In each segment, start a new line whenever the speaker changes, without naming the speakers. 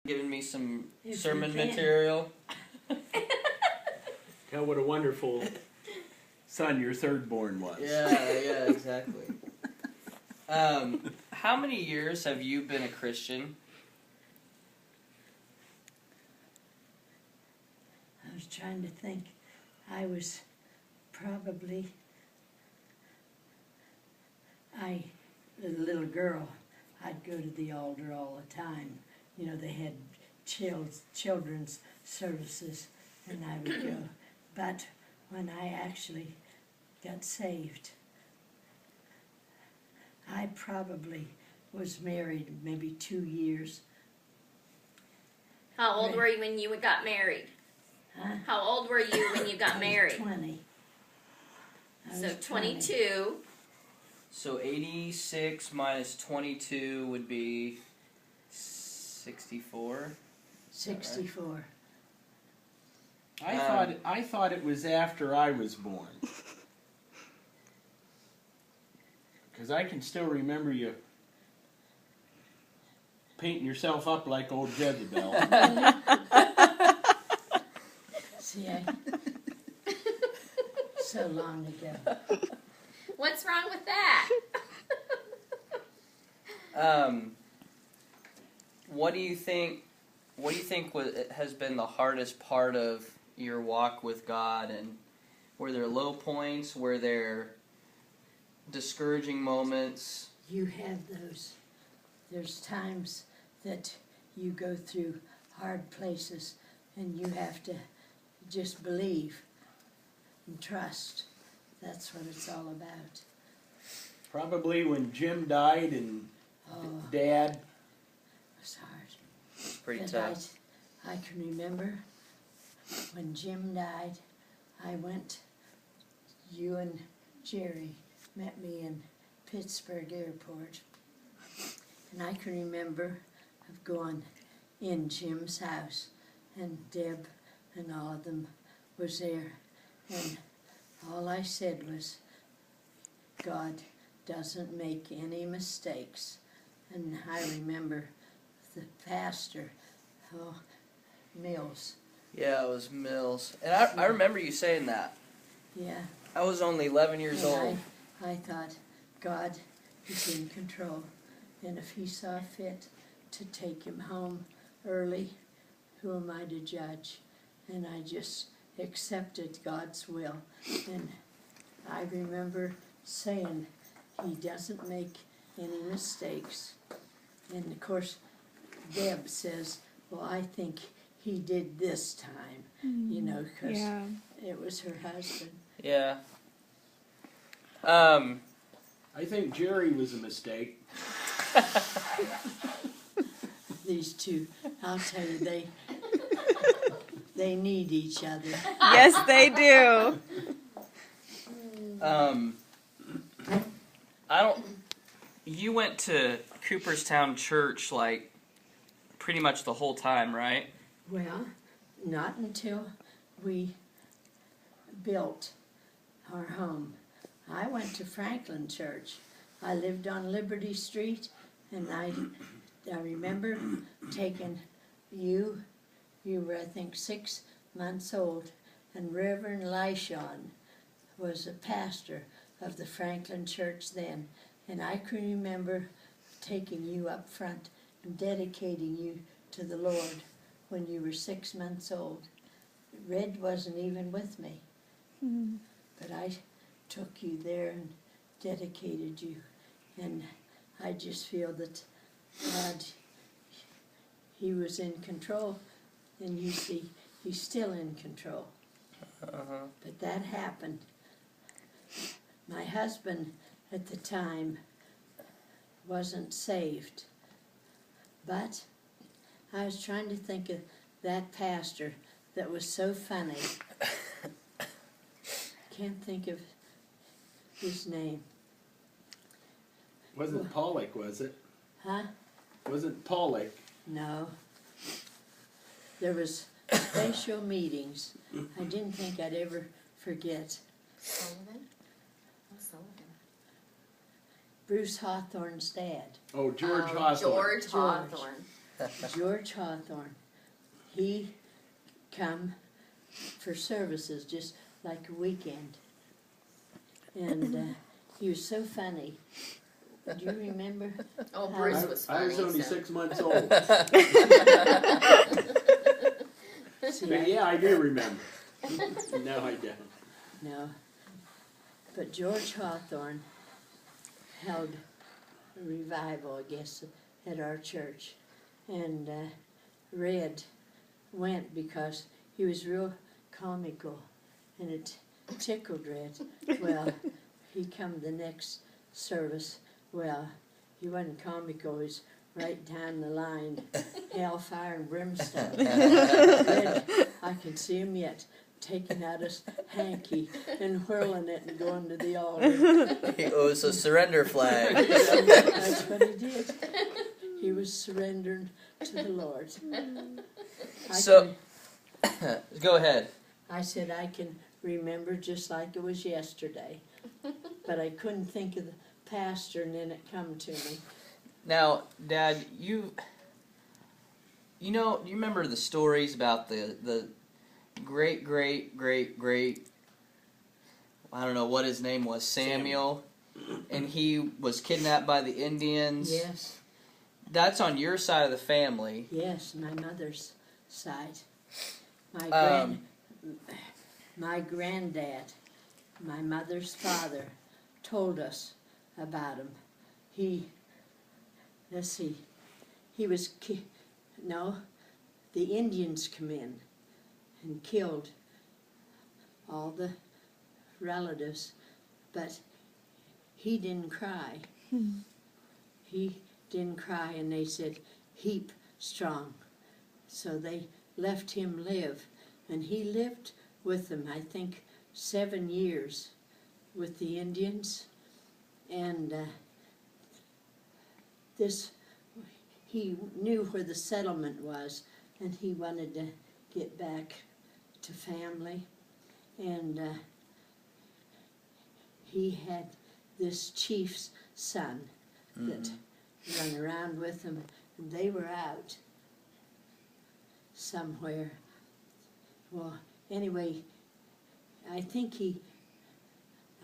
giving me some
If
sermon
you can.
material.
Yeah, what a wonderful son your third born was.
Yeah, exactly. How many years have you been a Christian?
I was trying to think. I was probably, as a little girl, I'd go to the altar all the time. You know, they had children's services, and I would go. But when I actually got saved, I probably was married maybe 2 years.
How old were you when you got married?
Huh?
How old were you when you got
I was
married?
20. I
So
was
22.
So 86 minus 22 would be 64.
64.
I thought it was after I was born. Because I can still remember you painting yourself up like old Jezebel.
See, so long ago.
What's wrong with that?
What do you think has been the hardest part of your walk with God? And were there low points? Were there discouraging moments?
You have those. There's times that you go through hard places and you have to just believe and trust. That's what it's all about.
Probably when Jim died and
Oh,
Dad.
it was hard.
It's pretty
But
tough.
I can remember when Jim died, you and Jerry met me in Pittsburgh Airport. And I can remember of going in Jim's house, and Deb and all of them was there. And all I said was, God doesn't make any mistakes. And I remember the pastor, Mills.
Yeah, it was Mills. And I remember you saying that.
Yeah.
I was only 11 years
And
old.
I thought, God is in control. And if he saw fit to take him home early, who am I to judge? And I just accepted God's will. And I remember saying, he doesn't make any mistakes. And of course, Deb says, well, I think he did this time, you know, because it was her husband.
Yeah.
I think Jerry was a mistake.
These two, I'll tell you, they need each other.
Yes, they do.
You went to Cooperstown Church like pretty much the whole time, right?
Well, not until we built our home. I went to Franklin Church. I lived on Liberty Street, and I remember taking you were, I think, 6 months old, and Reverend Lishon was a pastor of the Franklin Church then, and I can remember taking you up front and dedicating you to the Lord when you were 6 months old. Red wasn't even with me, but I took you there and dedicated you, and I just feel that God, he was in control, and you see, he's still in control. But that happened. My husband at the time wasn't saved, but I was trying to think of that pastor that was so funny. Can't think of his name.
Wasn't Pollock, was it?
Huh?
Wasn't Pollock?
No. There was special meetings. I didn't think I'd ever forget.
Sullivan? What's Sullivan?
Bruce Hawthorne's dad.
Oh, George
Oh,
Hawthorne.
George Hawthorne.
George Hawthorne, he come for services just like a weekend. And he was so funny. Do you remember?
Oh, Bruce was funny.
I was only
so.
6 months old.
See,
But yeah, I do remember. No, I don't.
No. But George Hawthorne held a revival, I guess, at our church. And Red went because he was real comical, and it tickled Red. Well, he come the next service. Well, he wasn't comical, he was right down the line, hellfire and brimstone. Red, I can see him yet, taking out his hanky and whirling it and going to the altar.
It was a surrender flag.
That's what he did. He was surrendering to the Lord.
So- Go ahead.
I said I can remember just like it was yesterday, but I couldn't think of the pastor, and then it come to me.
Now, Dad, you remember the stories about the great, I don't know what his name was, Samuel, and he was kidnapped by the Indians.
Yes,
That's on your side of the family.
yes, my mother's side. My granddad, my mother's father, told us about him. The Indians come in and killed all the relatives, but he didn't cry. He didn't cry, and they said, heap strong. So they left him live, and he lived with them, I think, 7 years with the Indians, and he knew where the settlement was, and he wanted to get back to family, and he had this chief's son that run around with him, and they were out somewhere. Well, anyway, I think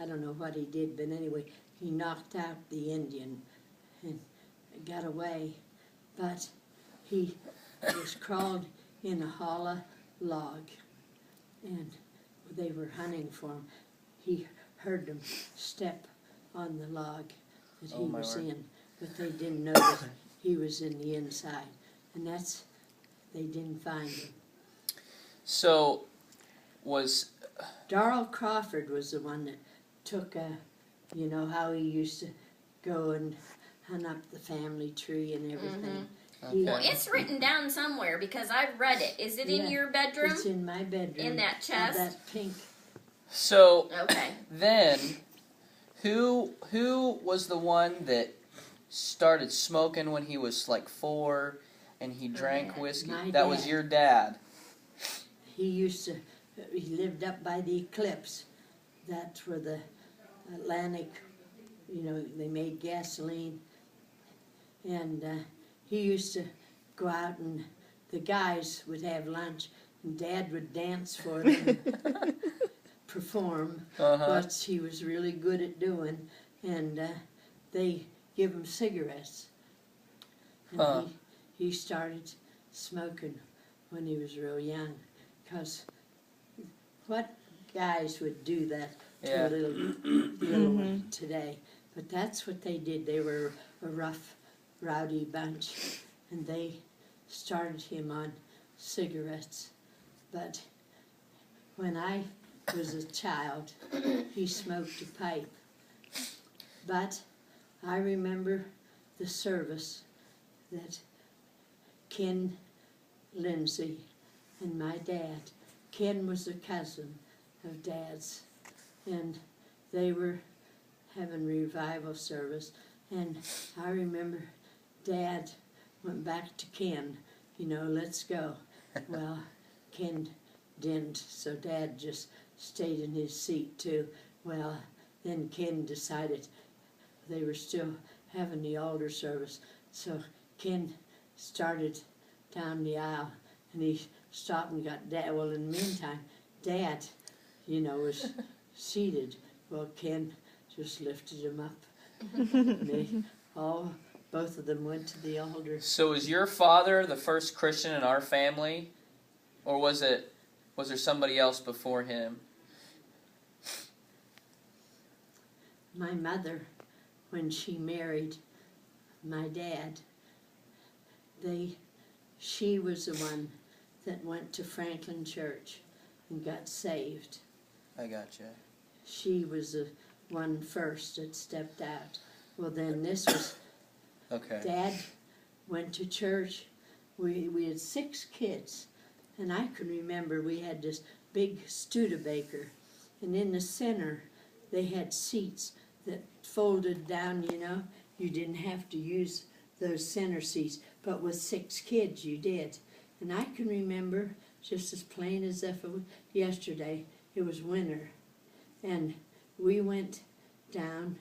I don't know what he did, but anyway, he knocked out the Indian and got away. But he was crawled in a hollow log, and they were hunting for him. He heard them step on the log that he was in, but they didn't know that he was in the inside, and they didn't find him.
So,
Darrell Crawford was the one that took, how he used to go and hunt up the family tree and everything.
Okay.
Well, it's written down somewhere because I've read it. Is it in your bedroom?
It's in my bedroom.
In that chest?
That pink.
So
Okay.
then, who was the one that started smoking when he was like 4, and he drank whiskey?
My
That was
dad.
your dad.
He lived up by the Eclipse. That's where the Atlantic, they made gasoline. And he used to go out, and the guys would have lunch, and Dad would dance for them, perform what he was really good at doing, and they give him cigarettes. And he started smoking when he was real young, because what guys would do that to a little one today? But that's what they did. They were a rough, rowdy bunch, and they started him on cigarettes. But when I was a child, he smoked a pipe. But I remember the service that Ken Lindsay and my dad, Ken was a cousin of Dad's, and they were having revival service, and I remember Dad went back to Ken, let's go. Well, Ken didn't, so Dad just stayed in his seat too. Well, then Ken decided they were still having the altar service, so Ken started down the aisle, and he stopped and got Dad. Well, in the meantime, Dad, was seated. Well, Ken just lifted him up. And they both of them went to the altar.
So was your father the first Christian in our family, or was there somebody else before him?
My mother, when she married my dad, she was the one that went to Franklin Church and got saved.
I gotcha.
She was the one first that stepped out. Well, then this was,
Okay.
Dad went to church. We had 6 kids, and I can remember we had this big Studebaker, and in the center they had seats that folded down, You didn't have to use those center seats, but with 6 kids you did. And I can remember, just as plain as if it was yesterday, it was winter. And we went down,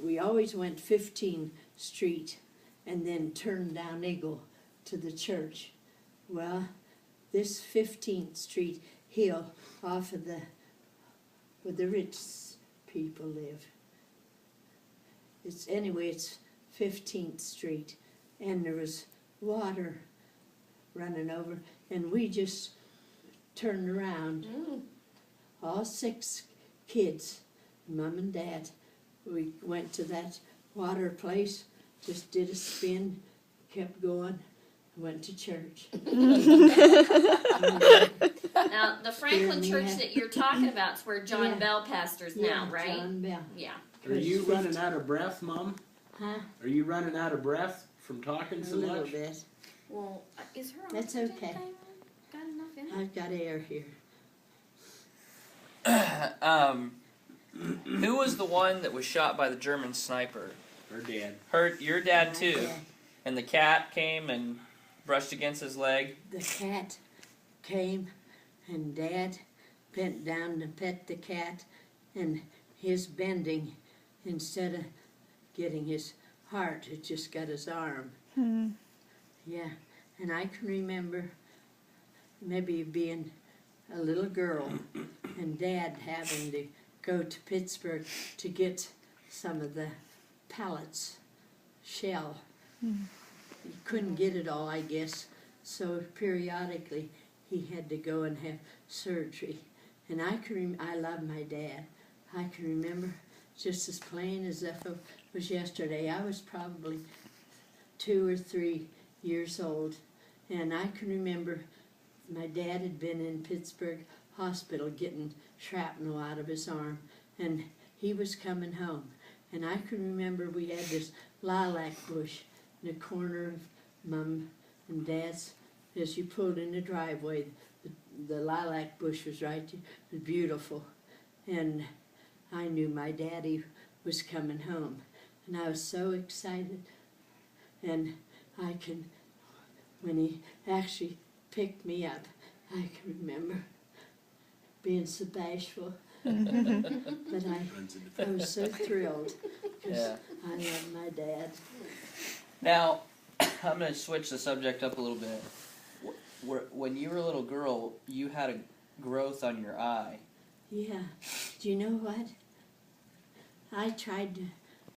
we always went 15th Street and then turned down Eagle to the church. Well, this 15th Street hill off of where the rich people live. It's 15th Street, and there was water running over, and we just turned around. All 6 kids, Mom and Dad, we went to that water place, just did a spin, kept going, went to church.
Now, the Franklin
Here we
Church
have-
that you're talking about is where John
Yeah.
Bell pastors now, right?
John Bell.
Yeah.
Are you running out of breath, Mom?
Huh?
Are you running out of breath from talking
A
so
little
much?
bit.
Well, is her
That's
oxygen
okay.
thing got enough in it?
I've got air here.
Who was the one that was shot by the German sniper?
Or Dad?
Your dad
My
too.
dad.
And the cat came and brushed against his leg.
The cat came, and Dad bent down to pet the cat, and his bending, instead of getting his heart, it just got his arm. Yeah, and I can remember maybe being a little girl and Dad having to go to Pittsburgh to get some of the pallets, shell. He couldn't get it all, I guess, so periodically he had to go and have surgery. And I love my dad. I can remember just as plain as if it was yesterday. I was probably 2 or 3 years old, and I can remember my dad had been in Pittsburgh hospital getting shrapnel out of his arm, and he was coming home. And I can remember we had this lilac bush in the corner of Mom and Dad's. As you pulled in the driveway, the lilac bush was right there. It was beautiful. And I knew my daddy was coming home. And I was so excited. And when he actually picked me up, I can remember being so bashful. But I was so thrilled because
Yeah.
I love my dad.
Now, I'm going to switch the subject up a little bit. When you were a little girl, you had a growth on your eye.
Yeah. Do you know what? I tried to